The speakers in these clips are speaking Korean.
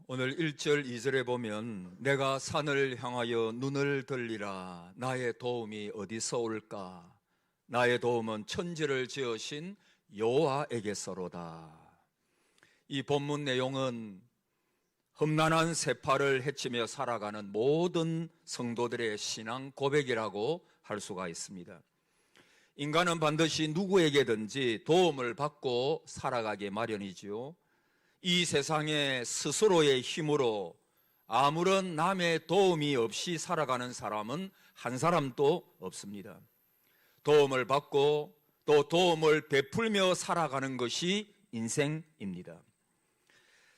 오늘 1절 2절에 보면 내가 산을 향하여 눈을 들리라 나의 도움이 어디서 올까 나의 도움은 천지를 지으신 여호와에게서로다. 이 본문 내용은 험난한 세파를 헤치며 살아가는 모든 성도들의 신앙 고백이라고 할 수가 있습니다. 인간은 반드시 누구에게든지 도움을 받고 살아가기 마련이지요. 이 세상에 스스로의 힘으로 아무런 남의 도움이 없이 살아가는 사람은 한 사람도 없습니다. 도움을 받고 또 도움을 베풀며 살아가는 것이 인생입니다.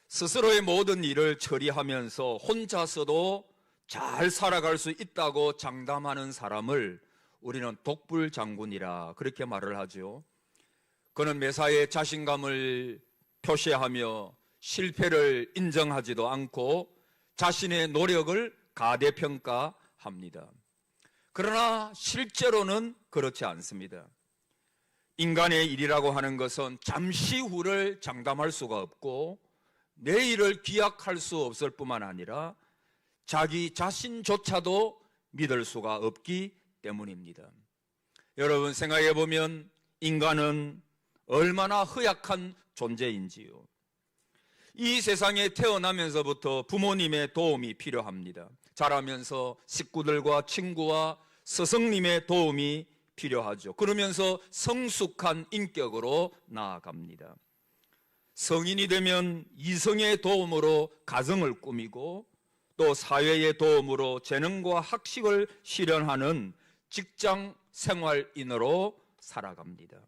스스로의 모든 일을 처리하면서 혼자서도 잘 살아갈 수 있다고 장담하는 사람을 우리는 독불장군이라 그렇게 말을 하죠. 그는 매사에 자신감을 표시하며 실패를 인정하지도 않고 자신의 노력을 가대평가합니다. 그러나 실제로는 그렇지 않습니다. 인간의 일이라고 하는 것은 잠시 후를 장담할 수가 없고 내일을 기약할 수 없을 뿐만 아니라 자기 자신조차도 믿을 수가 없기 때문입니다. 여러분 생각해 보면 인간은 얼마나 허약한 존재인지요. 이 세상에 태어나면서부터 부모님의 도움이 필요합니다. 자라면서 식구들과 친구와 스승님의 도움이 필요하죠. 그러면서 성숙한 인격으로 나아갑니다. 성인이 되면 이성의 도움으로 가정을 꾸미고 또 사회의 도움으로 재능과 학식을 실현하는 직장 생활인으로 살아갑니다.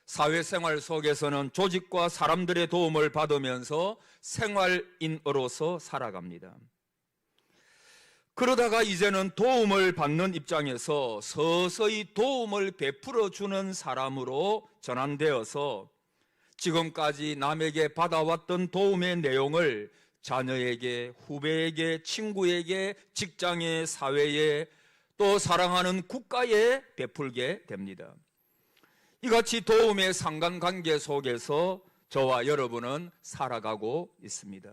사회생활 속에서는 조직과 사람들의 도움을 받으면서 생활인으로서 살아갑니다. 그러다가 이제는 도움을 받는 입장에서 서서히 도움을 베풀어 주는 사람으로 전환되어서 지금까지 남에게 받아왔던 도움의 내용을 자녀에게, 후배에게, 친구에게, 직장에, 사회에, 또 사랑하는 국가에 베풀게 됩니다. 이같이 도움의 상관관계 속에서 저와 여러분은 살아가고 있습니다.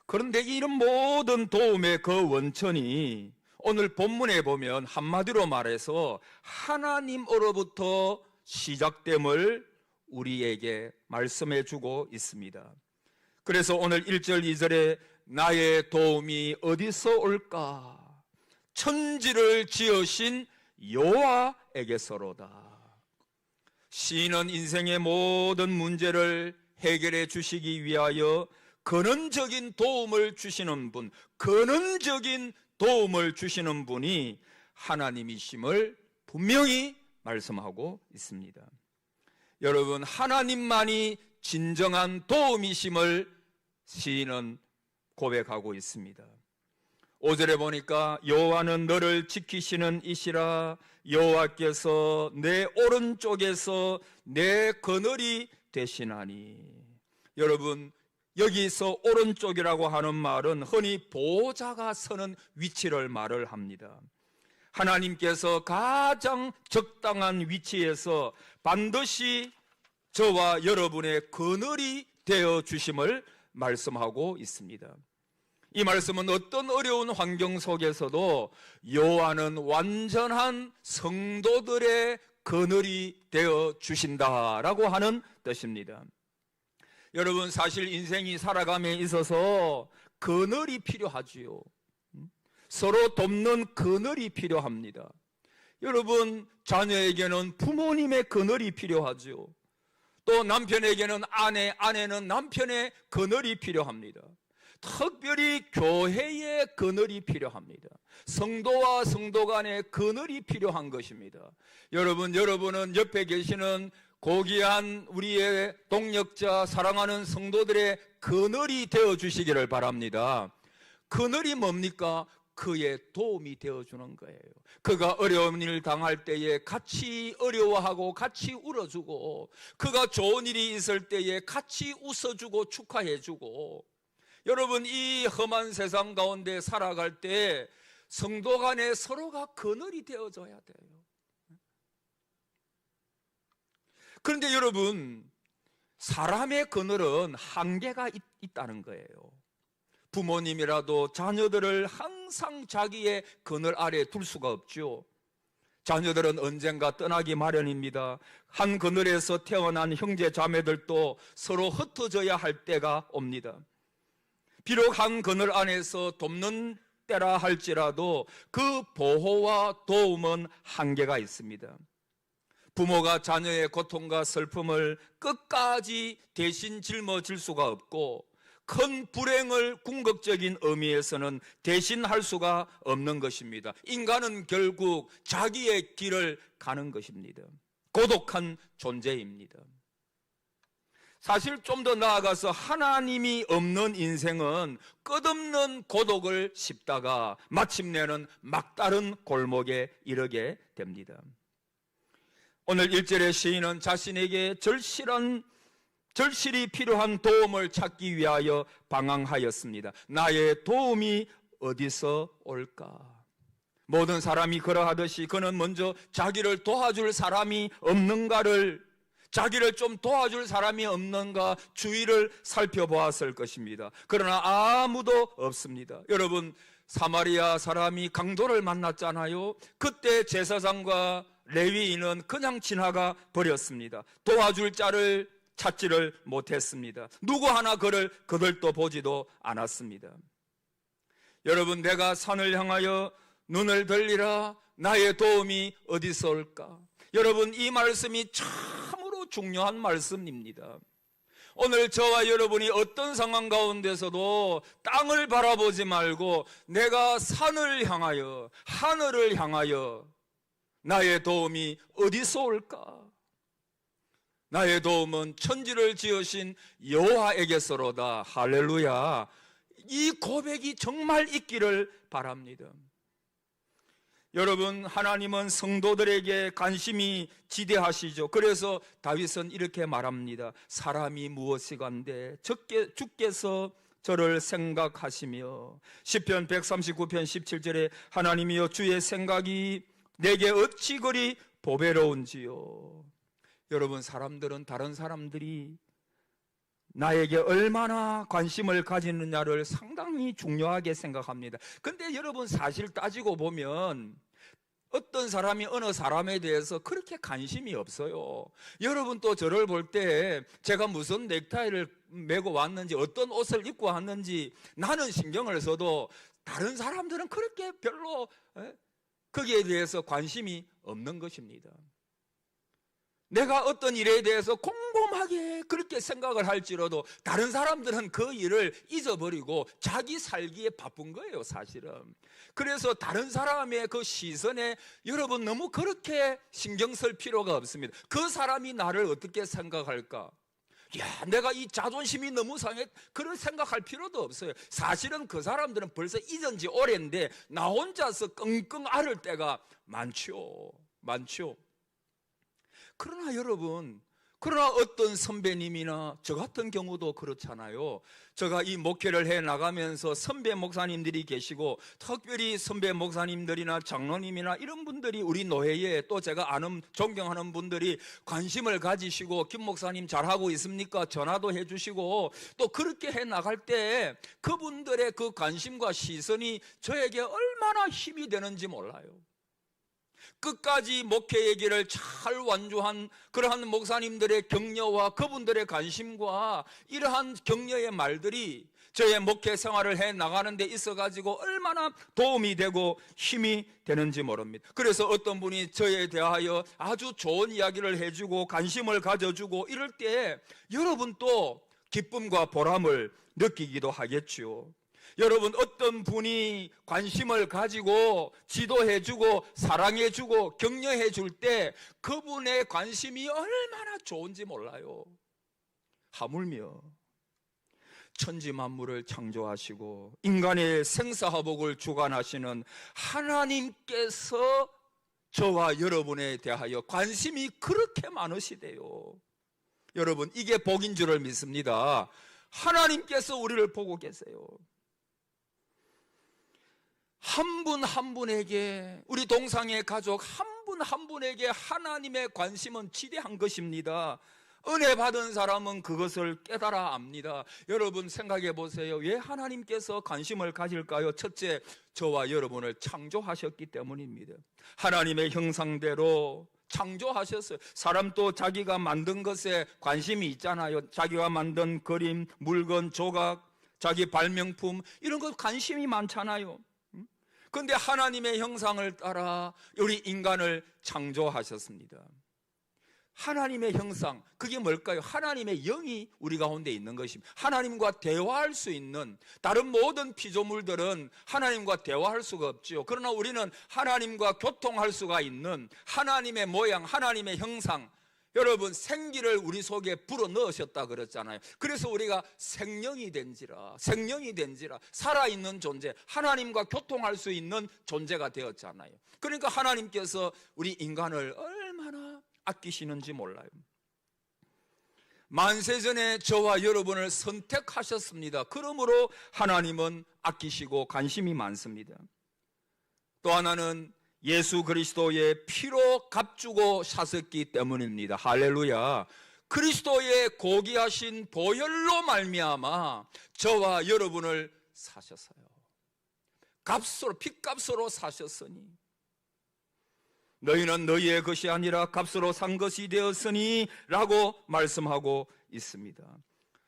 그런데 이런 모든 도움의 그 원천이 오늘 본문에 보면 한마디로 말해서 하나님으로부터 시작됨을 우리에게 말씀해 주고 있습니다. 그래서 오늘 1절 2절에 나의 도움이 어디서 올까? 천지를 지으신 여호와에게서로다. 시인은 인생의 모든 문제를 해결해 주시기 위하여 근원적인 도움을 주시는 분, 근원적인 도움을 주시는 분이 하나님이심을 분명히 말씀하고 있습니다. 여러분, 하나님만이 진정한 도움이심을 시인은 고백하고 있습니다. 5절에 보니까 여호와는 너를 지키시는 이시라 여호와께서 내 오른쪽에서 내 그늘이 되시나니. 여러분, 여기서 오른쪽이라고 하는 말은 흔히 보호자가 서는 위치를 말을 합니다. 하나님께서 가장 적당한 위치에서 반드시 저와 여러분의 그늘이 되어 주심을 말씀하고 있습니다. 이 말씀은 어떤 어려운 환경 속에서도 여호와는 완전한 성도들의 그늘이 되어 주신다라고 하는 뜻입니다. 여러분, 사실 인생이 살아감에 있어서 그늘이 필요하지요. 서로 돕는 그늘이 필요합니다. 여러분, 자녀에게는 부모님의 그늘이 필요하죠. 또 남편에게는 아내는 남편의 그늘이 필요합니다. 특별히 교회의 그늘이 필요합니다. 성도와 성도 간의 그늘이 필요한 것입니다. 여러분은 옆에 계시는 고귀한 우리의 동력자, 사랑하는 성도들의 그늘이 되어주시기를 바랍니다. 그늘이 뭡니까? 그의 도움이 되어주는 거예요. 그가 어려운 일을 당할 때에 같이 어려워하고 같이 울어주고, 그가 좋은 일이 있을 때에 같이 웃어주고 축하해주고. 여러분, 이 험한 세상 가운데 살아갈 때 성도 간에 서로가 그늘이 되어줘야 돼요. 그런데 여러분, 사람의 그늘은 한계가 있다는 거예요. 부모님이라도 자녀들을 항상 자기의 그늘 아래에 둘 수가 없죠. 자녀들은 언젠가 떠나기 마련입니다. 한 그늘에서 태어난 형제 자매들도 서로 흩어져야 할 때가 옵니다. 비록 한 그늘 안에서 돕는 때라 할지라도 그 보호와 도움은 한계가 있습니다. 부모가 자녀의 고통과 슬픔을 끝까지 대신 짊어질 수가 없고 큰 불행을 궁극적인 의미에서는 대신할 수가 없는 것입니다. 인간은 결국 자기의 길을 가는 것입니다. 고독한 존재입니다. 사실 좀 더 나아가서 하나님이 없는 인생은 끝없는 고독을 씹다가 마침내는 막다른 골목에 이르게 됩니다. 오늘 1절의 시인은 자신에게 절실히 필요한 도움을 찾기 위하여 방황하였습니다. 나의 도움이 어디서 올까? 모든 사람이 그러하듯이 그는 먼저 자기를 도와줄 사람이 없는가를, 자기를 좀 도와줄 사람이 없는가 주위를 살펴보았을 것입니다. 그러나 아무도 없습니다. 여러분, 사마리아 사람이 강도를 만났잖아요. 그때 제사장과 레위인은 그냥 지나가 버렸습니다. 도와줄 자를 찾지를 못했습니다. 누구 하나 그들도 보지도 않았습니다. 여러분, 내가 산을 향하여 눈을 들리라. 나의 도움이 어디서 올까? 여러분, 이 말씀이 참으로 중요한 말씀입니다. 오늘 저와 여러분이 어떤 상황 가운데서도 땅을 바라보지 말고 내가 산을 향하여, 하늘을 향하여 나의 도움이 어디서 올까? 나의 도움은 천지를 지으신 여호와에게서로다. 할렐루야. 이 고백이 정말 있기를 바랍니다. 여러분, 하나님은 성도들에게 관심이 지대하시죠. 그래서 다윗은 이렇게 말합니다. 사람이 무엇이간데 주께서 저를 생각하시며. 시편 139편 17절에 하나님이여 주의 생각이 내게 어찌 그리 보배로운지요. 여러분, 사람들은 다른 사람들이 나에게 얼마나 관심을 가지느냐를 상당히 중요하게 생각합니다. 근데 여러분, 사실 따지고 보면 어떤 사람이 어느 사람에 대해서 그렇게 관심이 없어요. 여러분 또 저를 볼 때 제가 무슨 넥타이를 메고 왔는지 어떤 옷을 입고 왔는지 나는 신경을 써도 다른 사람들은 그렇게 별로 거기에 대해서 관심이 없는 것입니다. 내가 어떤 일에 대해서 곰곰하게 그렇게 생각을 할지라도 다른 사람들은 그 일을 잊어버리고 자기 살기에 바쁜 거예요, 사실은. 그래서 다른 사람의 그 시선에 여러분 너무 그렇게 신경 쓸 필요가 없습니다. 그 사람이 나를 어떻게 생각할까? 야, 내가 이 자존심이 너무 상해. 그런 생각할 필요도 없어요. 사실은 그 사람들은 벌써 잊은 지 오래인데 나 혼자서 끙끙 앓을 때가 많죠. 그러나 여러분, 어떤 선배님이나 저 같은 경우도 그렇잖아요. 제가 이 목회를 해 나가면서 선배 목사님들이 계시고 특별히 선배 목사님들이나 장로님이나 이런 분들이 우리 노회에 또 제가 아는 존경하는 분들이 관심을 가지시고 김 목사님 잘하고 있습니까? 전화도 해주시고 또 그렇게 해 나갈 때 그분들의 그 관심과 시선이 저에게 얼마나 힘이 되는지 몰라요. 끝까지 목회의 길을 잘 완주한 그러한 목사님들의 격려와 그분들의 관심과 이러한 격려의 말들이 저의 목회 생활을 해 나가는 데 있어가지고 얼마나 도움이 되고 힘이 되는지 모릅니다. 그래서 어떤 분이 저에 대하여 아주 좋은 이야기를 해주고 관심을 가져주고 이럴 때 여러분 또 기쁨과 보람을 느끼기도 하겠죠. 여러분, 어떤 분이 관심을 가지고 지도해주고 사랑해주고 격려해줄 때 그분의 관심이 얼마나 좋은지 몰라요. 하물며 천지 만물을 창조하시고 인간의 생사화복을 주관하시는 하나님께서 저와 여러분에 대하여 관심이 그렇게 많으시대요. 여러분, 이게 복인 줄을 믿습니다. 하나님께서 우리를 보고 계세요. 한 분 한 분에게, 우리 동상의 가족 한 분 한 분에게 하나님의 관심은 지대한 것입니다. 은혜 받은 사람은 그것을 깨달아 압니다. 여러분 생각해 보세요. 왜 하나님께서 관심을 가질까요? 첫째, 저와 여러분을 창조하셨기 때문입니다. 하나님의 형상대로 창조하셨어요. 사람도 자기가 만든 것에 관심이 있잖아요. 자기가 만든 그림, 물건, 조각, 자기 발명품 이런 것 관심이 많잖아요. 그런데 하나님의 형상을 따라 우리 인간을 창조하셨습니다. 하나님의 형상, 그게 뭘까요? 하나님의 영이 우리 가운데 있는 것입니다. 하나님과 대화할 수 있는, 다른 모든 피조물들은 하나님과 대화할 수가 없죠. 그러나 우리는 하나님과 교통할 수가 있는 하나님의 모양, 하나님의 형상, 여러분 생기를 우리 속에 불어 넣으셨다 그랬잖아요. 그래서 우리가 생명이 된지라 살아있는 존재, 하나님과 교통할 수 있는 존재가 되었잖아요. 그러니까 하나님께서 우리 인간을 얼마나 아끼시는지 몰라요. 만세전에 저와 여러분을 선택하셨습니다. 그러므로 하나님은 아끼시고 관심이 많습니다. 또 하나는 예수 그리스도의 피로 값주고 사셨기 때문입니다. 할렐루야. 그리스도의 고귀하신 보혈로 말미암아 저와 여러분을 사셨어요. 값으로, 핏값으로 사셨으니 너희는 너희의 것이 아니라 값으로 산 것이 되었으니 라고 말씀하고 있습니다.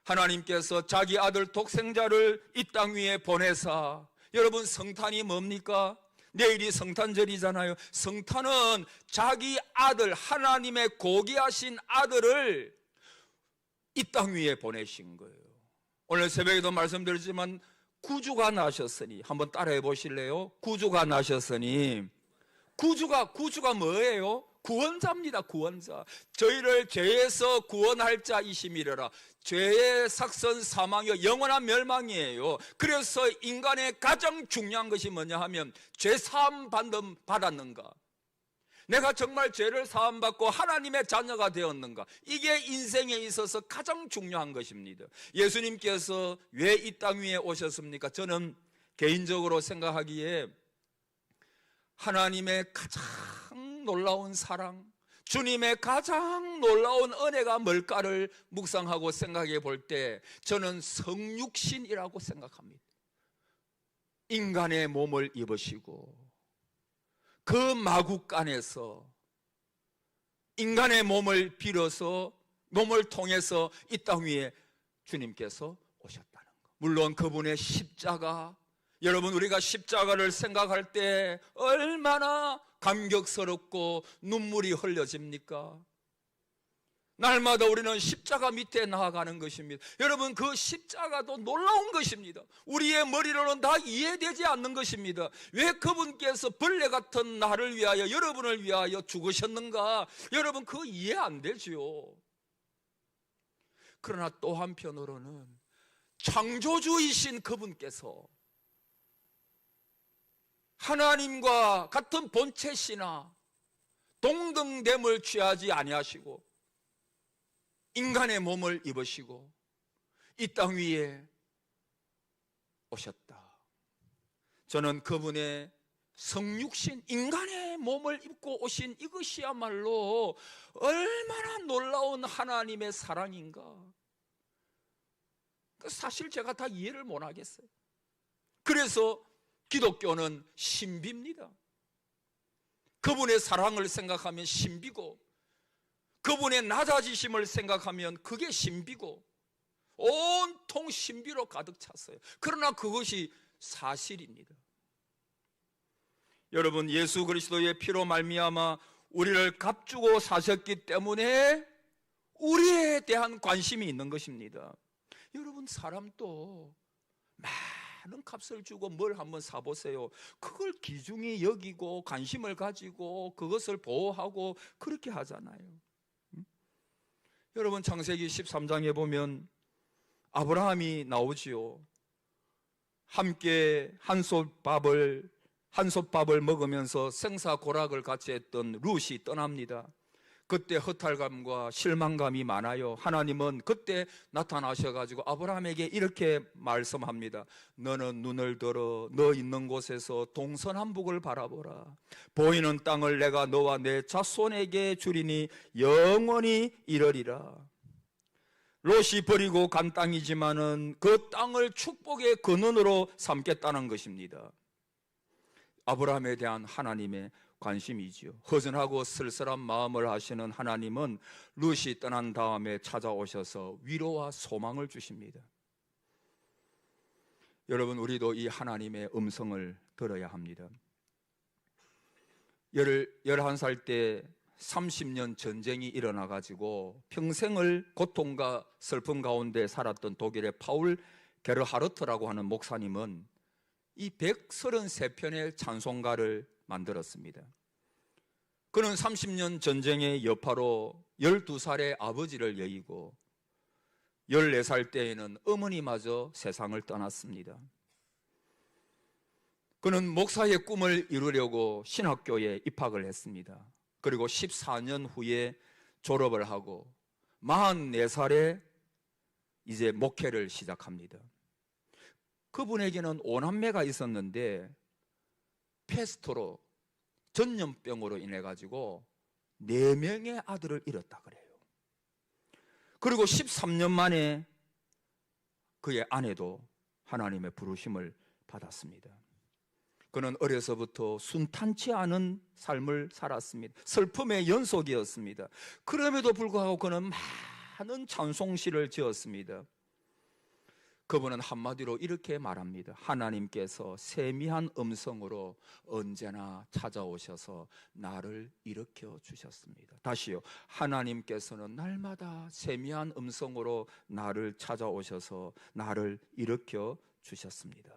하나님께서 자기 아들 독생자를 이 땅 위에 보내사, 여러분 성탄이 뭡니까? 내일이 성탄절이잖아요. 성탄은 자기 아들, 하나님의 고귀하신 아들을 이 땅 위에 보내신 거예요. 오늘 새벽에도 말씀드렸지만 구주가 나셨으니, 한번 따라해 보실래요? 구주가 나셨으니, 구주가 뭐예요? 구원자입니다. 구원자. 저희를 죄에서 구원할 자이심이라. 죄의 삭선 사망이요 영원한 멸망이에요. 그래서 인간의 가장 중요한 것이 뭐냐 하면 죄 사함 받았는가, 내가 정말 죄를 사함받고 하나님의 자녀가 되었는가, 이게 인생에 있어서 가장 중요한 것입니다. 예수님께서 왜 이 땅 위에 오셨습니까? 저는 개인적으로 생각하기에 하나님의 가장 놀라운 사랑, 주님의 가장 놀라운 은혜가 뭘까를 묵상하고 생각해 볼 때 저는 성육신이라고 생각합니다. 인간의 몸을 입으시고 그 마구간에서 인간의 몸을 빌어서, 몸을 통해서 이 땅 위에 주님께서 오셨다는 것. 물론 그분의 십자가, 여러분 우리가 십자가를 생각할 때 얼마나 감격스럽고 눈물이 흘려집니까? 날마다 우리는 십자가 밑에 나아가는 것입니다. 여러분 그 십자가도 놀라운 것입니다. 우리의 머리로는 다 이해되지 않는 것입니다. 왜 그분께서 벌레 같은 나를 위하여, 여러분을 위하여 죽으셨는가? 여러분 그거 이해 안 되죠. 그러나 또 한편으로는 창조주이신 그분께서 하나님과 같은 본체시나 동등됨을 취하지 아니하시고 인간의 몸을 입으시고 이 땅 위에 오셨다. 저는 그분의 성육신, 인간의 몸을 입고 오신 이것이야말로 얼마나 놀라운 하나님의 사랑인가. 사실 제가 다 이해를 못 하겠어요. 그래서 기독교는 신비입니다. 그분의 사랑을 생각하면 신비고, 그분의 낮아지심을 생각하면 그게 신비고, 온통 신비로 가득 찼어요. 그러나 그것이 사실입니다. 여러분 예수 그리스도의 피로 말미암아 우리를 값주고 사셨기 때문에 우리에 대한 관심이 있는 것입니다. 여러분 사람도 많은 값을 주고 뭘 한번 사보세요. 그걸 귀중히 여기고 관심을 가지고 그것을 보호하고 그렇게 하잖아요. 여러분 창세기 13장에 보면 아브라함이 나오지요. 함께 한솥밥을 먹으면서 생사고락을 같이 했던 룻이 떠납니다. 그때 허탈감과 실망감이 많아요. 하나님은 그때 나타나셔가지고 아브라함에게 이렇게 말씀합니다. 너는 눈을 들어 너 있는 곳에서 동서남북을 바라보라. 보이는 땅을 내가 너와 내 자손에게 주리니 영원히 이르리라. 롯이 버리고 간 땅이지만은 그 땅을 축복의 근원으로 삼겠다는 것입니다. 아브라함에 대한 하나님의 관심이지요. 허전하고 쓸쓸한 마음을 하시는 하나님은 롯이 떠난 다음에 찾아오셔서 위로와 소망을 주십니다. 여러분, 우리도 이 하나님의 음성을 들어야 합니다. 11살 때 30년 전쟁이 일어나가지고 평생을 고통과 슬픔 가운데 살았던 독일의 파울 게르하르트라고 하는 목사님은 이 133편의 찬송가를 만들었습니다. 그는 30년 전쟁의 여파로 12살의 아버지를 여의고 14살 때에는 어머니마저 세상을 떠났습니다. 그는 목사의 꿈을 이루려고 신학교에 입학을 했습니다. 그리고 14년 후에 졸업을 하고 44살에 이제 목회를 시작합니다. 그분에게는 5남매가 있었는데 패스트로 전염병으로 인해 가지고 4명의 아들을 잃었다 그래요. 그리고 13년 만에 그의 아내도 하나님의 부르심을 받았습니다. 그는 어려서부터 순탄치 않은 삶을 살았습니다. 슬픔의 연속이었습니다. 그럼에도 불구하고 그는 많은 찬송시를 지었습니다. 그분은 한마디로 이렇게 말합니다. 하나님께서 세미한 음성으로 언제나 찾아오셔서 나를 일으켜 주셨습니다. 다시요. 하나님께서는 날마다 세미한 음성으로 나를 찾아오셔서 나를 일으켜 주셨습니다.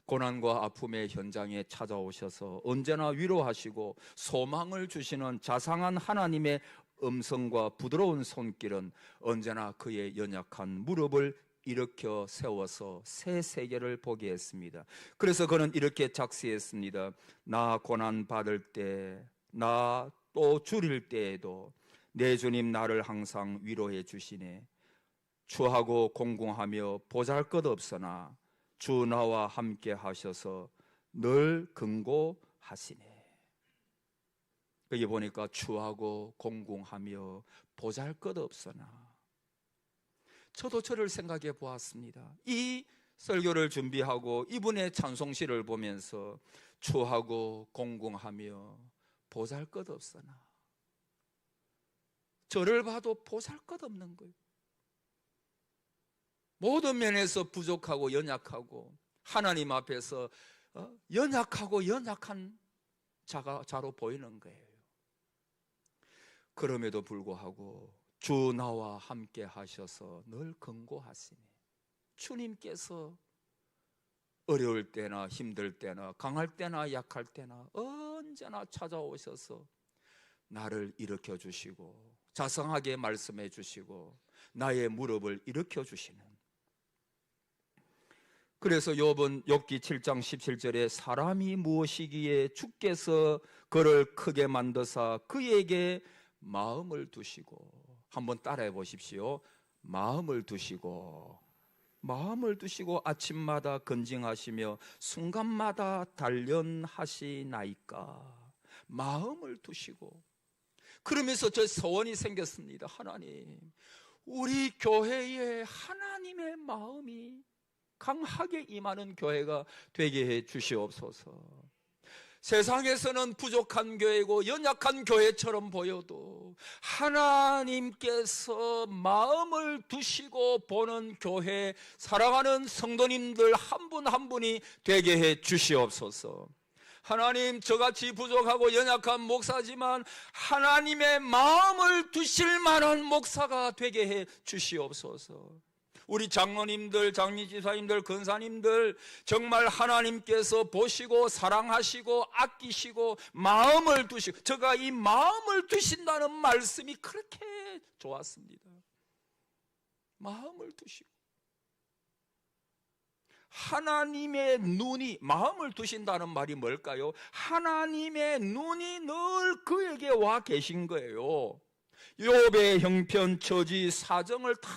고난과 아픔의 현장에 찾아오셔서 언제나 위로하시고 소망을 주시는 자상한 하나님의 음성과 부드러운 손길은 언제나 그의 연약한 무릎을 일으켜 세워서 새 세계를 보게 했습니다. 그래서 그는 이렇게 작시했습니다. 나 고난 받을 때, 나 또 줄일 때에도 내 주님 나를 항상 위로해 주시네. 주하고 공공하며 보잘것없으나 주 나와 함께 하셔서 늘 근고하시네. 여기 보니까 주하고 공공하며 보잘것없으나, 저도 저를 생각해 보았습니다. 이 설교를 준비하고 이분의 찬송시를 보면서 주하고 공공하며 보잘것없으나, 저를 봐도 보잘것없는 거예요. 모든 면에서 부족하고 연약하고 하나님 앞에서 연약하고 연약한 자로 보이는 거예요. 그럼에도 불구하고 주 나와 함께 하셔서 늘 근고하시네. 주님께서 어려울 때나 힘들 때나 강할 때나 약할 때나 언제나 찾아오셔서 나를 일으켜 주시고 자상하게 말씀해 주시고 나의 무릎을 일으켜 주시는. 그래서 욥은 욥기 7장 17절에 사람이 무엇이기에 주께서 그를 크게 만드사 그에게 마음을 두시고, 한번 따라해 보십시오. 마음을 두시고 아침마다 건징하시며 순간마다 단련하시나이까. 마음을 두시고. 그러면서 저 소원이 생겼습니다. 하나님, 우리 교회에 하나님의 마음이 강하게 임하는 교회가 되게 해 주시옵소서. 세상에서는 부족한 교회고 연약한 교회처럼 보여도 하나님께서 마음을 두시고 보는 교회, 사랑하는 성도님들 한 분 한 분이 되게 해 주시옵소서. 하나님, 저같이 부족하고 연약한 목사지만 하나님의 마음을 두실 만한 목사가 되게 해 주시옵소서. 우리 장로님들, 장로지사님들, 권사님들 정말 하나님께서 보시고 사랑하시고 아끼시고 마음을 두시고, 제가 이 마음을 두신다는 말씀이 그렇게 좋았습니다. 마음을 두시고 하나님의 눈이, 마음을 두신다는 말이 뭘까요? 하나님의 눈이 늘 그에게 와 계신 거예요. 욥의 형편, 처지, 사정을 다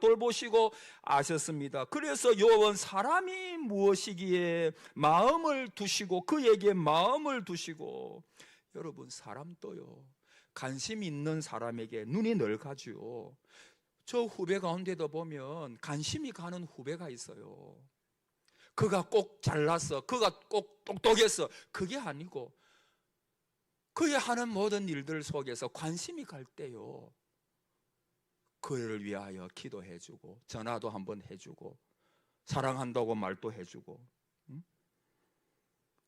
돌보시고 아셨습니다. 그래서 욥은 사람이 무엇이기에 마음을 두시고 그에게 마음을 두시고. 여러분, 사람도요, 관심 있는 사람에게 눈이 늘 가지요. 저 후배 가운데도 보면 관심이 가는 후배가 있어요. 그가 꼭 잘났어, 그가 꼭 똑똑했어, 그게 아니고 그의 하는 모든 일들 속에서 관심이 갈 때요, 그를 위하여 기도해주고 전화도 한번 해주고 사랑한다고 말도 해주고,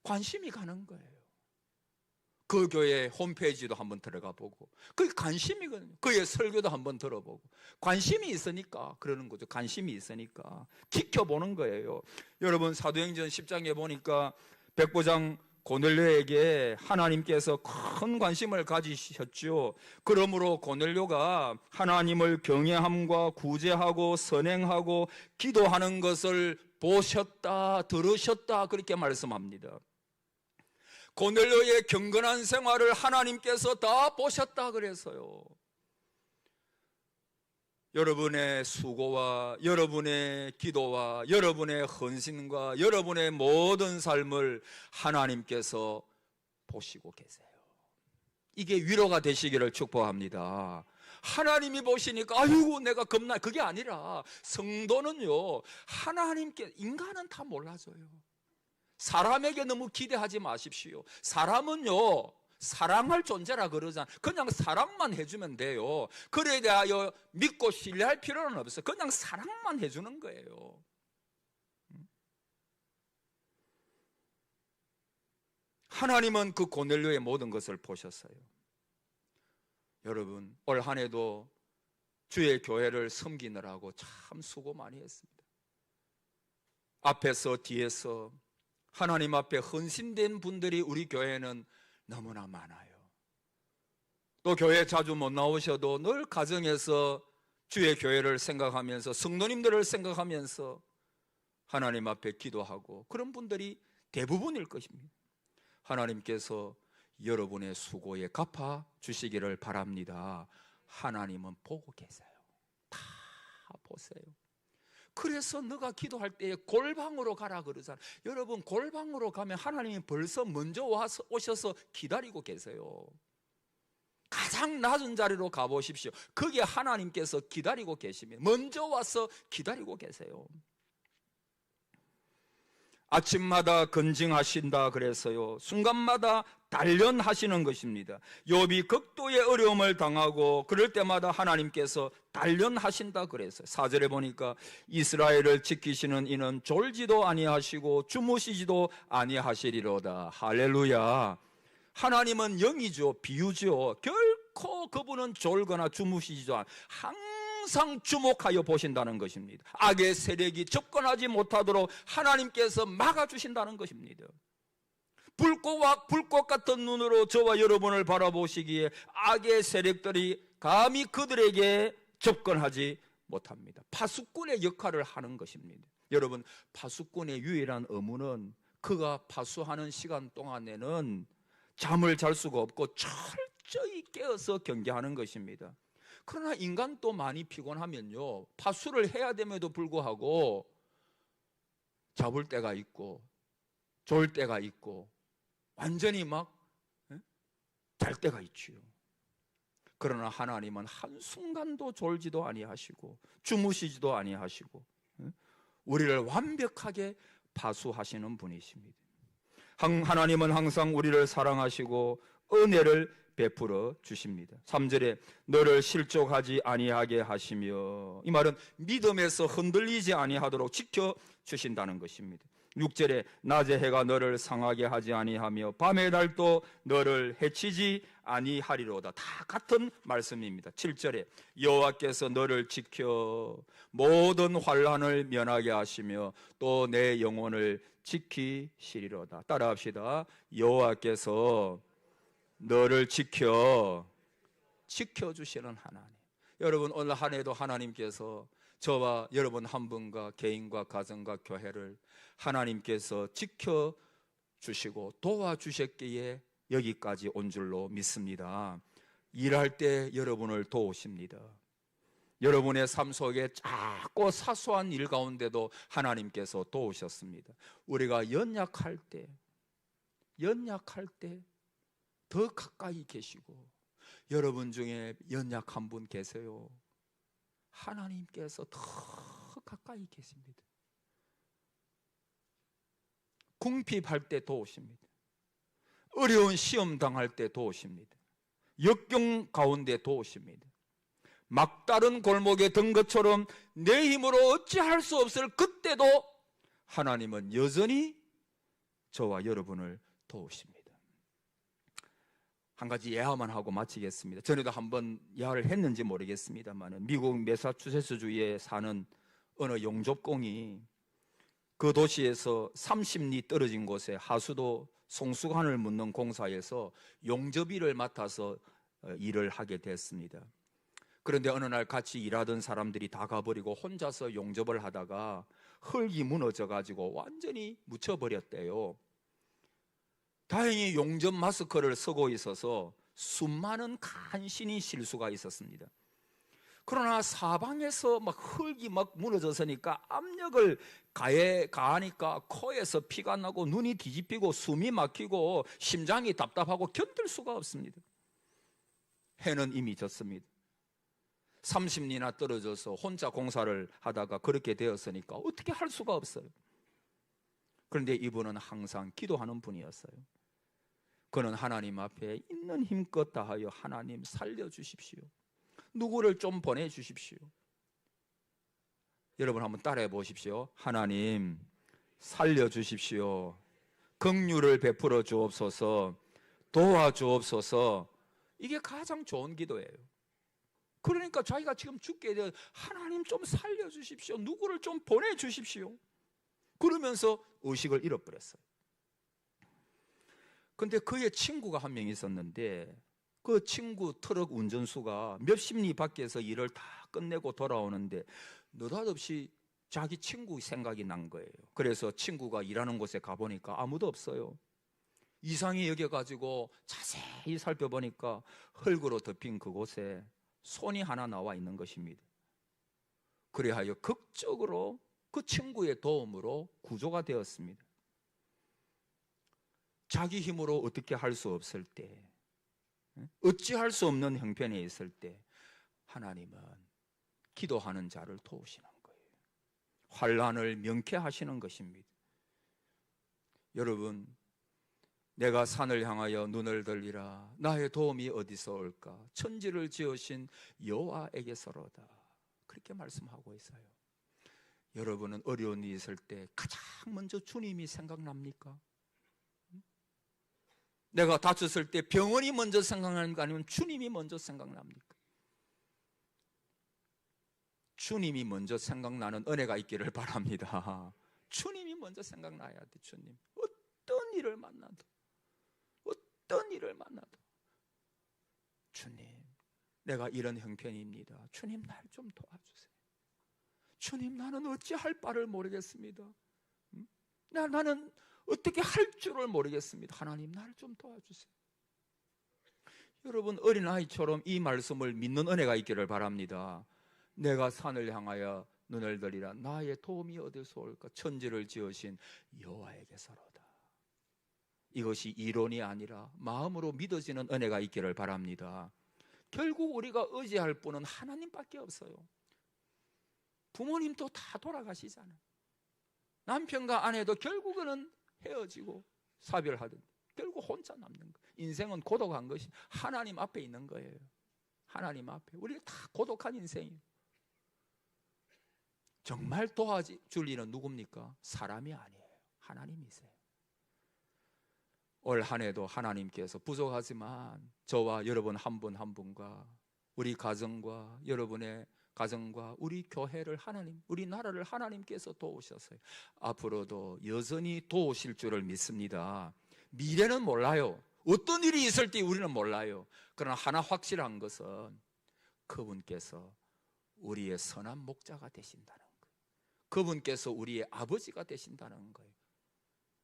관심이 가는 거예요. 그 교회 홈페이지도 한번 들어가 보고, 그게 관심이거든요. 그의 설교도 한번 들어보고, 관심이 있으니까 그러는 거죠. 관심이 있으니까 지켜보는 거예요. 여러분, 사도행전 10장에 보니까 백부장 고넬료에게 하나님께서 큰 관심을 가지셨죠. 그러므로 고넬료가 하나님을 경외함과 구제하고 선행하고 기도하는 것을 보셨다, 들으셨다, 그렇게 말씀합니다. 고넬료의 경건한 생활을 하나님께서 다 보셨다 그랬어요. 여러분의 수고와 여러분의 기도와 여러분의 헌신과 여러분의 모든 삶을 하나님께서 보시고 계세요. 이게 위로가 되시기를 축복합니다. 하나님이 보시니까 아이고 내가 겁나, 그게 아니라 성도는요, 하나님께, 인간은 다 몰라줘요. 사람에게 너무 기대하지 마십시오. 사람은요, 사랑할 존재라 그러잖아. 그냥 사랑만 해주면 돼요. 그래야 대하여 믿고 신뢰할 필요는 없어요. 그냥 사랑만 해주는 거예요. 하나님은 그 고넬료의 모든 것을 보셨어요. 여러분, 올 한 해도 주의 교회를 섬기느라고 참 수고 많이 했습니다. 앞에서 뒤에서 하나님 앞에 헌신된 분들이 우리 교회는 너무나 많아요. 또 교회 자주 못 나오셔도 늘 가정에서 주의 교회를 생각하면서 성도님들을 생각하면서 하나님 앞에 기도하고 그런 분들이 대부분일 것입니다. 하나님께서 여러분의 수고에 갚아 주시기를 바랍니다. 하나님은 보고 계세요. 다 보세요. 그래서 너가 기도할 때에 골방으로 가라 그러잖아요. 여러분, 골방으로 가면 하나님이 벌써 먼저 오셔서 기다리고 계세요. 가장 낮은 자리로 가보십시오. 거기에 하나님께서 기다리고 계십니다. 먼저 와서 기다리고 계세요. 아침마다 건징하신다 그래서요, 순간마다 단련하시는 것입니다. 욥이 극도의 어려움을 당하고 그럴 때마다 하나님께서 단련하신다 그랬어요. 4절에 보니까 이스라엘을 지키시는 이는 졸지도 아니하시고 주무시지도 아니하시리로다. 할렐루야. 하나님은 영이죠, 비유죠. 결코 그분은 졸거나 주무시지도 않아요. 항상 주목하여 보신다는 것입니다. 악의 세력이 접근하지 못하도록 하나님께서 막아주신다는 것입니다. 불꽃 같은 눈으로 저와 여러분을 바라보시기에 악의 세력들이 감히 그들에게 접근하지 못합니다. 파수꾼의 역할을 하는 것입니다. 여러분, 파수꾼의 유일한 의무는 그가 파수하는 시간 동안에는 잠을 잘 수가 없고 철저히 깨어서 경계하는 것입니다. 그러나 인간도 많이 피곤하면요, 파수를 해야 됨에도 불구하고 잡을 때가 있고 졸 때가 있고 완전히 막 잘 때가 있지요. 그러나 하나님은 한순간도 졸지도 아니하시고 주무시지도 아니하시고 우리를 완벽하게 파수하시는 분이십니다. 하나님은 항상 우리를 사랑하시고 은혜를 베풀어 주십니다. 3절에 너를 실족하지 아니하게 하시며, 이 말은 믿음에서 흔들리지 아니하도록 지켜주신다는 것입니다. 6절에 낮의 해가 너를 상하게 하지 아니하며 밤의 달도 너를 해치지 아니하리로다. 다 같은 말씀입니다. 7절에 여호와께서 너를 지켜 모든 환난을 면하게 하시며 또 내 영혼을 지키시리로다. 따라합시다. 여호와께서 너를 지켜주시는 하나님. 여러분, 오늘 한 해도 하나님께서 저와 여러분 한 분과 개인과 가정과 교회를 하나님께서 지켜주시고 도와주셨기에 여기까지 온 줄로 믿습니다. 일할 때 여러분을 도우십니다. 여러분의 삶 속에 작고 사소한 일 가운데도 하나님께서 도우셨습니다. 우리가 연약할 때 더 가까이 계시고, 여러분 중에 연약한 분 계세요? 하나님께서 더 가까이 계십니다. 궁핍할 때 도우십니다. 어려운 시험 당할 때 도우십니다. 역경 가운데 도우십니다. 막다른 골목에 든 것처럼 내 힘으로 어찌할 수 없을 그때도 하나님은 여전히 저와 여러분을 도우십니다. 한 가지 예화만 하고 마치겠습니다. 전에도 한번 예화를 했는지 모르겠습니다만, 미국 매사추세츠주에 사는 어느 용접공이 그 도시에서 30리 떨어진 곳에 하수도 송수관을 묻는 공사에서 용접일을 맡아서 일을 하게 됐습니다. 그런데 어느 날 같이 일하던 사람들이 다 가버리고 혼자서 용접을 하다가 흙이 무너져 가지고 완전히 묻혀버렸대요. 다행히 용접 마스크를 쓰고 있어서 수많은 간신히 실수가 있었습니다. 그러나 사방에서 막 흙이 막 무너졌으니까 압력을 가하니까 코에서 피가 나고 눈이 뒤집히고 숨이 막히고 심장이 답답하고 견딜 수가 없습니다. 해는 이미 졌습니다. 30리나 떨어져서 혼자 공사를 하다가 그렇게 되었으니까 어떻게 할 수가 없어요. 그런데 이분은 항상 기도하는 분이었어요. 그는 하나님 앞에 있는 힘껏 다하여 하나님 살려주십시오. 누구를 좀 보내주십시오. 여러분 한번 따라해 보십시오. 하나님 살려주십시오. 긍휼을 베풀어 주옵소서. 도와주옵소서. 이게 가장 좋은 기도예요. 그러니까 자기가 지금 죽게 되어 하나님 좀 살려주십시오. 누구를 좀 보내주십시오. 그러면서 의식을 잃어버렸어요. 근데 그의 친구가 한 명 있었는데 그 친구 트럭 운전수가 몇십 리 밖에서 일을 다 끝내고 돌아오는데 느닷없이 자기 친구 생각이 난 거예요. 그래서 친구가 일하는 곳에 가보니까 아무도 없어요. 이상히 여겨가지고 자세히 살펴보니까 흙으로 덮인 그곳에 손이 하나 나와 있는 것입니다. 그래하여 극적으로 그 친구의 도움으로 구조가 되었습니다. 자기 힘으로 어떻게 할 수 없을 때, 어찌할 수 없는 형편에 있을 때 하나님은 기도하는 자를 도우시는 거예요. 환난을 명쾌하시는 것입니다. 여러분, 내가 산을 향하여 눈을 들리라. 나의 도움이 어디서 올까? 천지를 지으신 여호와에게서로다. 그렇게 말씀하고 있어요. 여러분은 어려운 일이 있을 때 가장 먼저 주님이 생각납니까? 내가 다쳤을 때 병원이 먼저 생각나는 거 아니면 주님이 먼저 생각납니까? 주님이 먼저 생각나는 은혜가 있기를 바랍니다. 주님이 먼저 생각나야 돼. 주님. 어떤 일을 만나도 주님, 내가 이런 형편입니다. 주님, 날 좀 도와주세요. 주님, 나는 어찌할 바를 모르겠습니다. 나는 어떻게 할 줄을 모르겠습니다. 하나님, 나를 좀 도와주세요. 여러분, 어린아이처럼 이 말씀을 믿는 은혜가 있기를 바랍니다. 내가 산을 향하여 눈을 들이라. 나의 도움이 어디서 올까? 천지를 지으신 여호와에게서로다. 이것이 이론이 아니라 마음으로 믿어지는 은혜가 있기를 바랍니다. 결국 우리가 의지할 분은 하나님밖에 없어요. 부모님도 다 돌아가시잖아요. 남편과 아내도 결국은 헤어지고 사별하든 결국 혼자 남는 거예요. 인생은 고독한 것이 하나님 앞에 있는 거예요. 하나님 앞에. 우리는 다 고독한 인생이에요. 정말 도와줄 일은 누굽니까? 사람이 아니에요. 하나님이세요. 올 한 해도 하나님께서 부족하지만 저와 여러분 한 분 한 분과 우리 가정과 여러분의 가정과 우리 교회를 하나님, 우리 나라를 하나님께서 도우셨어요. 앞으로도 여전히 도우실 줄을 믿습니다. 미래는 몰라요. 어떤 일이 있을 때 우리는 몰라요. 그러나 하나 확실한 것은 그분께서 우리의 선한 목자가 되신다는 거예요. 그분께서 우리의 아버지가 되신다는 거예요.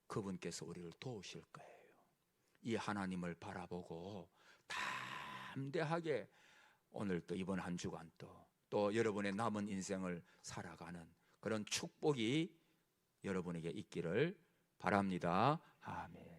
그분께서 우리를 도우실 거예요. 이 하나님을 바라보고 담대하게 오늘 또 이번 한 주간 또 여러분의 남은 인생을 살아가는 그런 축복이 여러분에게 있기를 바랍니다. 아멘.